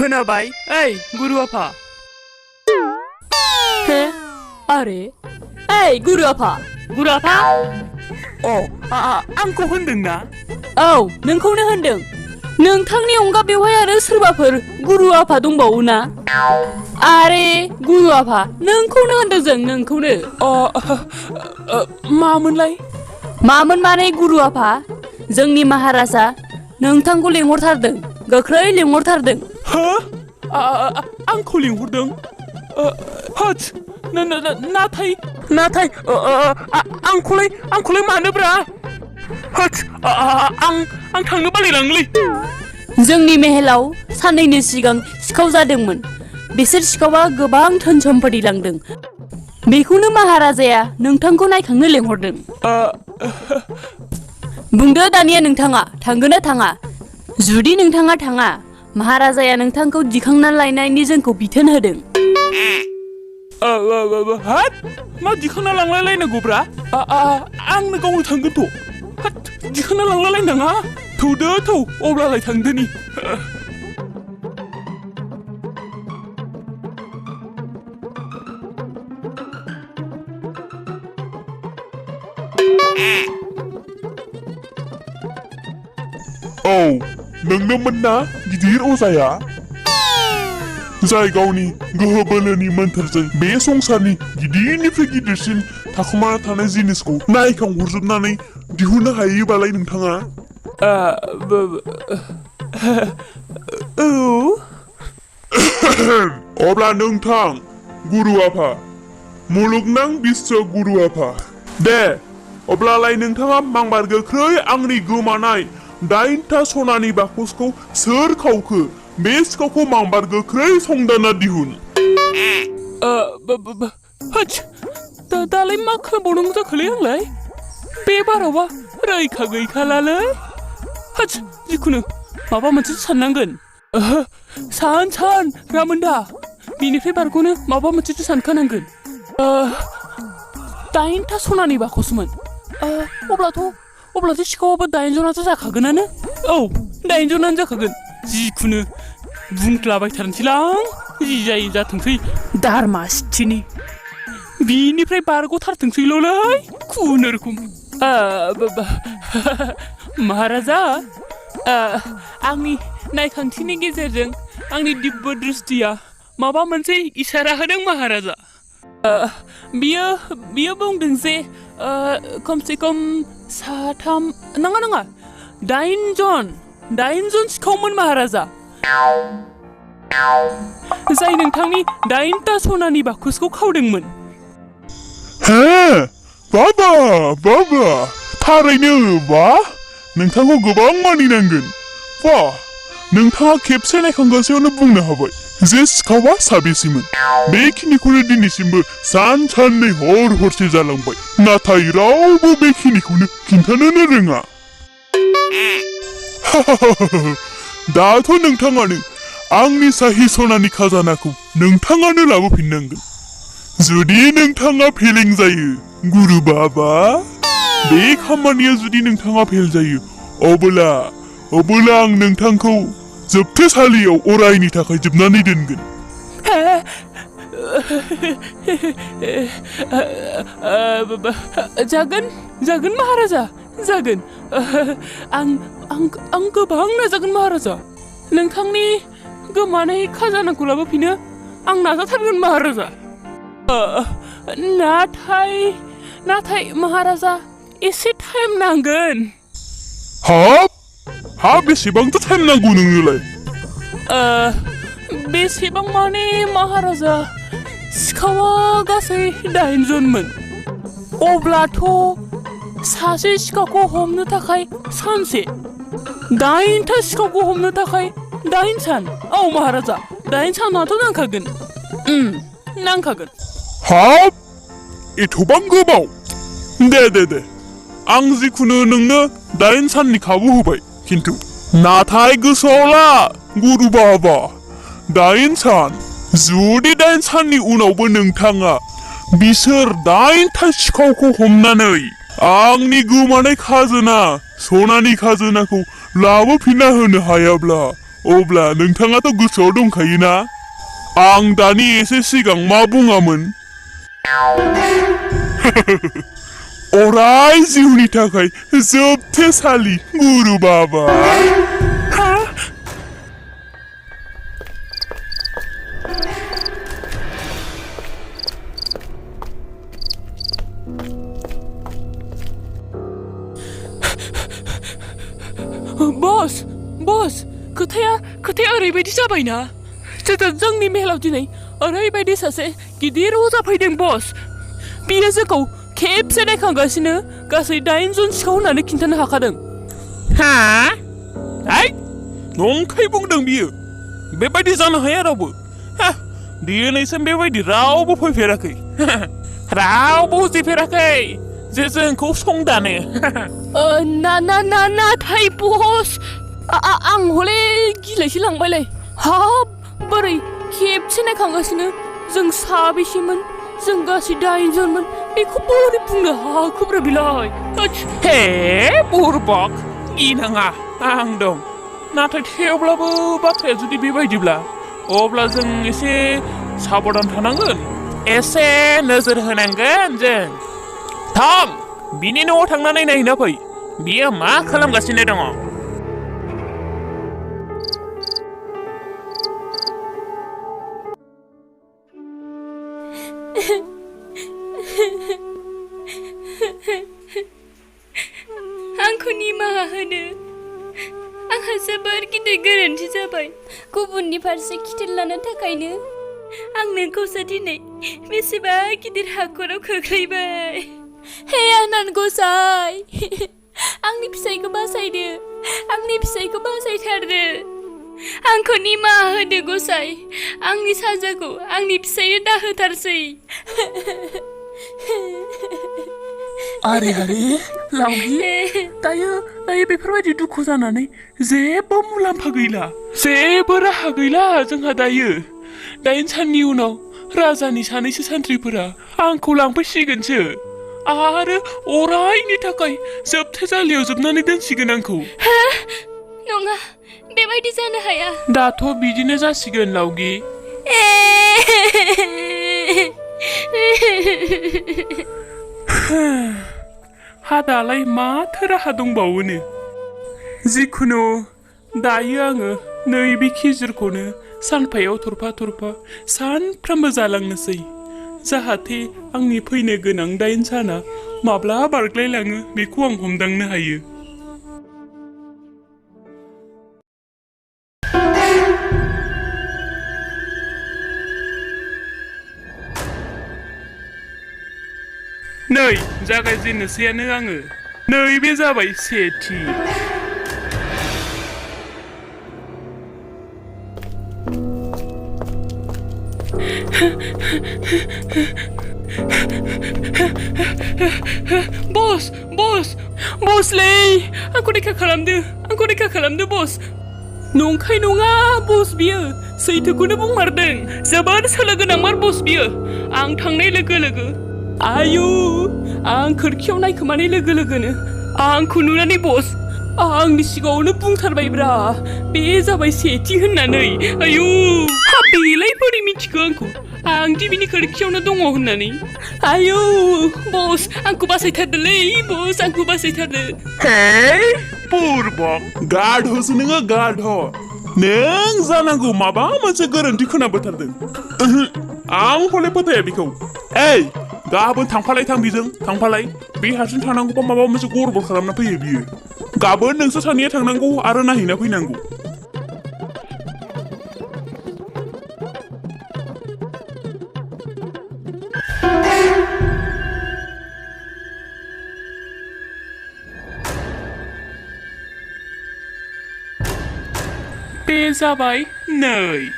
खोनाबाय ओइ गुरु आफा हे आरे ओइ गुरु आफा आंखौ होनदोंना औ नोंखौनो होनदों नोंथांनि अनगा बेवहाय आरो सोरबाफोर गुरु आफा दंबावो ना आरे गुरु आफा नोंखौनो होनदों जों नोंखौनो मामोन माने गुरु आफा जोंनि महाराजा नोंथांखौ लिंहरथारदों गोख्रै लिंहरथारदों हो आंखौ लिंहरदों नाथाय आंखौलाय मानोब्रा आं थांनो बालायलाङोलै जोंनि मेहेलाव साननैनि सिगां सिखाव जादोंमोन बिसोर सिखावा गोबां धोन सम्पति लांदों बेखौनो महाराजाया नोंथांखौ नायखांनो लेंहरदों बुंदो दानिया नोंथाङा थांगोन ना थाङा जुदि नोंथाङा थाङा महाराजाया नोंथांखौ दिखांना लायनायनि जोंखौ बिथोन होदों मा दिखांना लांलाय लायनांगौब्रा आंनो गावनो थांगोनथ' दिखांना लांलाय लायनाङा थौ अब्लालाय थांदोनि औ नोंनोमोन ना गिदिर अजाया जाय गावनि गोहो बोलोनि मोन्थोरजों बे संसारनि गिदिरनिफ्राय गिदिरसिन थाखुमाना थानाय जिनिसखौ नायखांहरजोबनानै दिहुननो हायोबालाय नोंथाङा अब्ला नोंथां गुरु आफा मुलुगनां बिश्व गुरु आफा दे अब्लालाय नोंथाङा मांबार गोख्रै आंनि गोमानाय 8था सनानि बाकसखौ सोर खावखो बे सिखावखौ मांबार गोख्रै संदानना दिहुन दालाय मा खालामबावनांगौ जाखोलै आंलाय बे बारावबा रैखा गैखालालै जिखुनु माबा मोनसे साननांगोन सान रामोनदा बिनिफ्राय बारग'नो माबा मोनसेथ' सानखानांगोन 8था सनानि बाकसमोन अब्लाथ' सिखावाबो 8 जनाथ' जाखागोनानो औ 8 जनानो जाखागोन जिखुनु बुंख्लाबायथारनोसैलां जि जायो जाथोंसै दारमा सिथिनि बिनिफ्राय बारग'थारथोंसैल'लै खुनुरुखुम महाराजा आंनि नायखांथिनि गेजेरजों आंनि दिब्य दृष्टिया माबा मोनसे इसारा होदों महाराजा बियो बुंदों जे खमसे खम 3 नङा 8 जन सिखावमोन महाराजा जाय नोंथांनि 8था सनानि बाकसखौ खावदोंमोन बाबा थारैनो बा नोंथांखौ गोबां मानिनांगोन बा नोंथाङा खेबसे नायखांगासेयावनो बुंनो हाबाय जे सिखावा साबेसेमोन बेखिनिखौनो दिनैसिमबो साननै हरसे जालांबाय नाथाय रावबो बेखिनिखौनो खिन्थानोनो रोङा दाथ' नोंथाङानो आंनि साहि सनानि खाजानाखौ नोंथाङानो लाबोफिननांगोन जुदि नोंथाङा फेलें जायो गुरु बाबा बे खामानिया जुदि नोंथाङा फेल जायो अब्ला आं नोंथांखौ जोबथेसालियाव अरायनि थाखाय जोबनानै दोनगोन जागोन महाराजा जागोन आं गोबां नाजागोन महाराजा नोंथांनि गोमानाय खाजानाखौ लाबोफिनो आं नाजाथारगोन महाराजा नाथाय महाराजा एसे टाइम नांगोन हाब बेसेबांथो टाइम नांगौ नोंनोलाय बेसेबां माने महाराजा सिखावा गासै 8 जनमोन अब्लाथ' सासे सिखावखौ हमनो थाखाय सानसे 8था सिखावखौ हमनो थाखाय 8 सान औ महाराजा 8 सानाथ' नांखागोन हाब एथबां गोबाव दे आं जिखुनु नोंनो 8 साननि खाबु होबाय खिन्थु नाथाय गोसोआव ला गुरु बाबा 8 सान जुदि 8 साननि उनावबो नोंथाङा बिसोर 8था सिखावखौ हमनानै आंनि गोमानाय खाजोना सनानि खाजोनाखौ लाबोफिनना होनो हायाब्ला अब्ला नोंथाङाथ' गोसोआव दंखायोना आं दानि एसे सिगां मा बुङामोन अराय जिउनि थाखाय जोबथेसालि गुरु बाबा बस खोथाया ओरैबायदि जाबायना जोंनि मेलाव दिनै ओरैबायदि सासे गिदिर अजा फैदों बस बियो जोंखौ खेबसे नायखांगासिनो गासै 8 जन सिखाव होननानै खिन्थानो हाखादों नंखाय बुंदों बियो बेबायदि जानो हाया रावबो दिनैसिम बेबायदि रावबो फैफेराखै रावबो उजिफेराखै जे जोंखौ संदानो नाथाय बस आं हले गिलायसो लांबायलै हाब बोरै खेबसे नायखांगासिनो जों साबेसेमोन जों गासै 8 जनमोन बेखौ बोरै बुंनो हाखोब्रा बिलाय हे बुरबक गिनाङा आं दं नाथाय थेवब्लाबो बाथ्राया जुदि बेबायदिब्ला अब्ला जों एसे साबधान थानांगोन एसे नोजोर होनांगोन जों थां बिनि न'आव थांनानै नायना फै बियो मा खालामगासिनो दङ आंखौ निमाहा होनो आंहा जोबोर गिदिर गोरोन्थि जाबाय गुबुननि फारसे खिथेर लानो थाखायनो आं नोंखौसो दिनै बेसेबा गिदिर हाखराव खोख्लैबाय हे आनान गसाइ आंनि फिसायखौ बासायदो आंनि फिसायखौ बासायथारदो आंखौ निमाहा होदो गसाइ आंनि साजाखौ आंनि फिसायनो दाहोथारसै आरे लावगि दायो बेफोरबायदि दुखु जानानै जेबो मुलाम्फा गैला जेबो राहा गैला जोंहा दायो 8 साननि उनाव राजानि सानैसो सान्थ्रिफोरा आंखौ लांफैसिगोनसो आरो अरायनि थाखाय जोबथेसालियाव जोबनानै दोनसिगोन आंखौ नङा बेबायदि जानो हाया दाथ' बिदिनो जासिगोन लावगि हा दालाय माथो राहा दंबावोनो जिखुनु दायो आङो नैबे खिजुरखौनो सानफायाव थरफा सानफ्रामबो जालांनोसै जाहाथे आंनि फैनो गोनां 8 साना माब्ला बारग्लायलाङो बेखौ आं हमदांनो हायो नै जागायजेननोसैयानो आङो नैबे जाबाय सेथि बसलै आंखौ रैखा खालामदो बस नंखाय नङा बस बियो सैथोखौनो बुंमारदों जोबोद सोलो गोनांमार बस बियो आं थांनाय लोगो आयु आं खोरखियाव नायखोमानाय लोगोनो आंखौ नुनानै बस आंनि सिगाङावनो बुंथारबायब्रा बे जाबाय सेथि होननानै आयु बेलाय बोरै मिथिखो आं टिभिनि खोरखियावनो दङ होननानै आयु बस आंखौ बासायथारदोलै बस आंखौ बासायथारदो हे बुरबक गाध'सो नोङो गाध' नों जानांगौ माबा मोनसे गोरोन्थि खोनाबोथारदों आं हले फोथाया बेखौ गाबोन थां बिजों थांफालाय बे हारसिं थांनांगौबा माबा मोनसे गड़बड़ खालामना फैयो बियो गाबोन नोंसोर सानैया थांनांगौ आरो नायहैना फैनांगौ बे जाबाय 2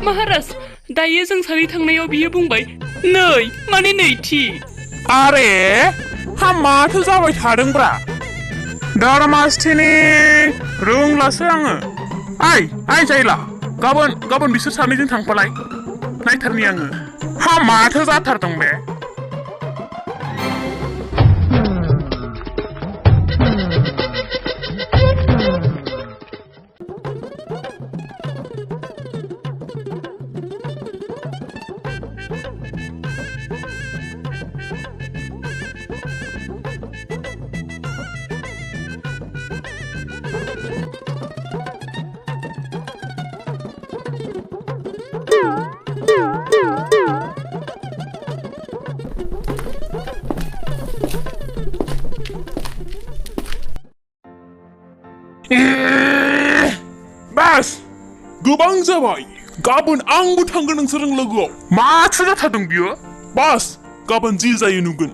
महाराज दायो जों सानै थांनायाव बियो बुंबाय 2 माने नैथि आरे हा माथो जाबाय थादोंब्रा दारामास्थिनि रोंलासो आङो आइ जायला गाबोन बिसोर सानैजों थांफालाय नायथारनि आङो हा माथो जाथारदों बे बास गोबां जाबाय गाबोन आंबो थांगोन नोंसोरजों लोगोआव माथो जाथारदों बियो बास गाबोन जि जायो नुगोन